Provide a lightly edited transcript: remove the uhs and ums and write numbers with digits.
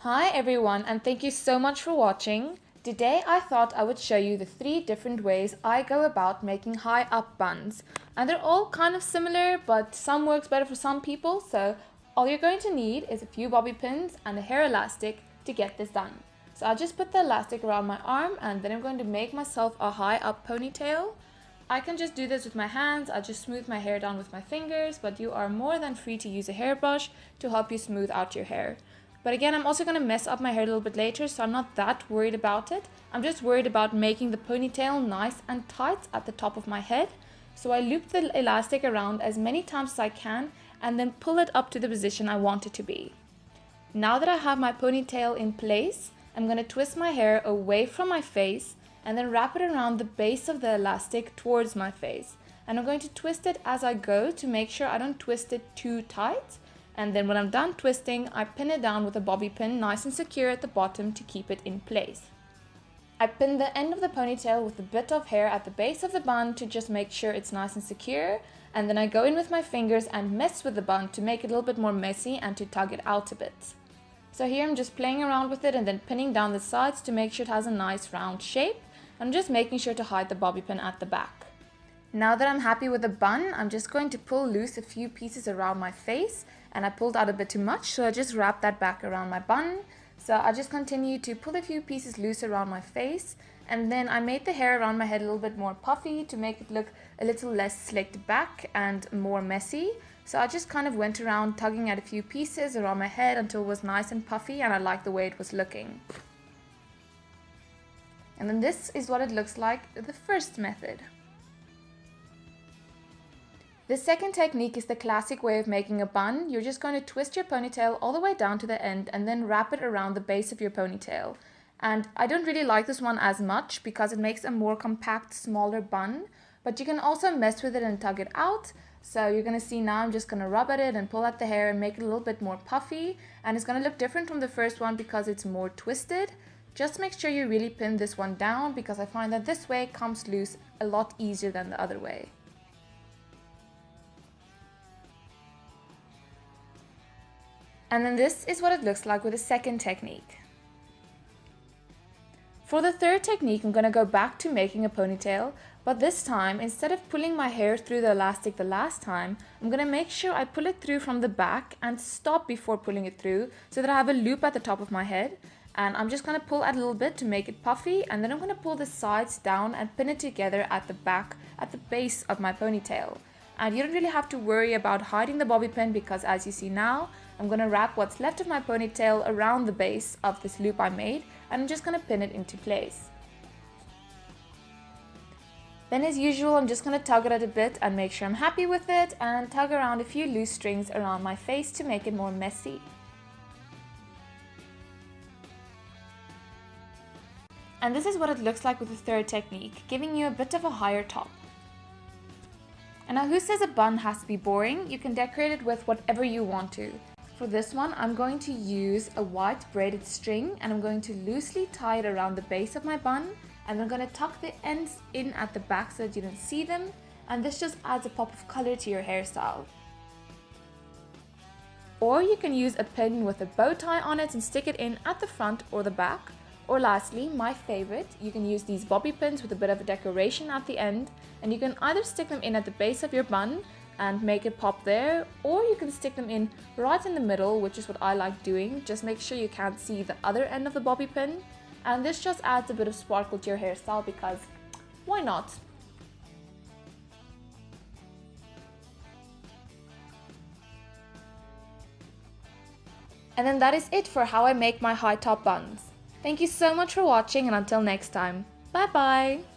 Hi everyone, and thank you so much for watching. Today I thought I would show you the 3 different ways I go about making high up buns. And they're all kind of similar, but some works better for some people, so all you're going to need is a few bobby pins and a hair elastic to get this done. So I'll just put the elastic around my arm and then I'm going to make myself a high up ponytail. I can just do this with my hands. I'll just smooth my hair down with my fingers, but you are more than free to use a hairbrush to help you smooth out your hair. But again, I'm also going to mess up my hair a little bit later, so I'm not that worried about it. I'm just worried about making the ponytail nice and tight at the top of my head. So I loop the elastic around as many times as I can and then pull it up to the position I want it to be. Now that I have my ponytail in place, I'm going to twist my hair away from my face and then wrap it around the base of the elastic towards my face. And I'm going to twist it as I go to make sure I don't twist it too tight. And then when I'm done twisting, I pin it down with a bobby pin nice and secure at the bottom to keep it in place. I pin the end of the ponytail with a bit of hair at the base of the bun to just make sure it's nice and secure. And then I go in with my fingers and mess with the bun to make it a little bit more messy and to tug it out a bit. So here I'm just playing around with it and then pinning down the sides to make sure it has a nice round shape. I'm just making sure to hide the bobby pin at the back. Now that I'm happy with the bun, I'm just going to pull loose a few pieces around my face, and I pulled out a bit too much, so I just wrapped that back around my bun. So I just continue to pull a few pieces loose around my face, and then I made the hair around my head a little bit more puffy to make it look a little less slicked back and more messy. So I just kind of went around tugging at a few pieces around my head until it was nice and puffy and I liked the way it was looking. And then this is what it looks like the first method. The second technique is the classic way of making a bun. You're just going to twist your ponytail all the way down to the end and then wrap it around the base of your ponytail. And I don't really like this one as much because it makes a more compact, smaller bun, but you can also mess with it and tug it out. So you're going to see now I'm just going to rub at it and pull at the hair and make it a little bit more puffy, and it's going to look different from the first one because it's more twisted. Just make sure you really pin this one down because I find that this way comes loose a lot easier than the other way. And then this is what it looks like with the second technique. For the third technique, I'm going to go back to making a ponytail, but this time, instead of pulling my hair through the elastic the last time, I'm going to make sure I pull it through from the back and stop before pulling it through so that I have a loop at the top of my head. And I'm just going to pull out a little bit to make it puffy, and then I'm going to pull the sides down and pin it together at the back, at the base of my ponytail. And you don't really have to worry about hiding the bobby pin because as you see now, I'm going to wrap what's left of my ponytail around the base of this loop I made, and I'm just going to pin it into place. Then as usual, I'm just going to tug it at a bit and make sure I'm happy with it and tug around a few loose strings around my face to make it more messy. And this is what it looks like with the third technique, giving you a bit of a higher top. And now who says a bun has to be boring? You can decorate it with whatever you want to. For this one, I'm going to use a white braided string and I'm going to loosely tie it around the base of my bun, and I'm going to tuck the ends in at the back so that you don't see them, and this just adds a pop of color to your hairstyle. Or you can use a pin with a bow tie on it and stick it in at the front or the back. Or lastly, my favorite, you can use these bobby pins with a bit of a decoration at the end, and you can either stick them in at the base of your bun and make it pop there, or you can stick them in right in the middle, which is what I like doing. Just make sure you can't see the other end of the bobby pin, and this just adds a bit of sparkle to your hairstyle because why not? And then that is it for how I make my high top buns. Thank you so much for watching, and until next time, bye bye!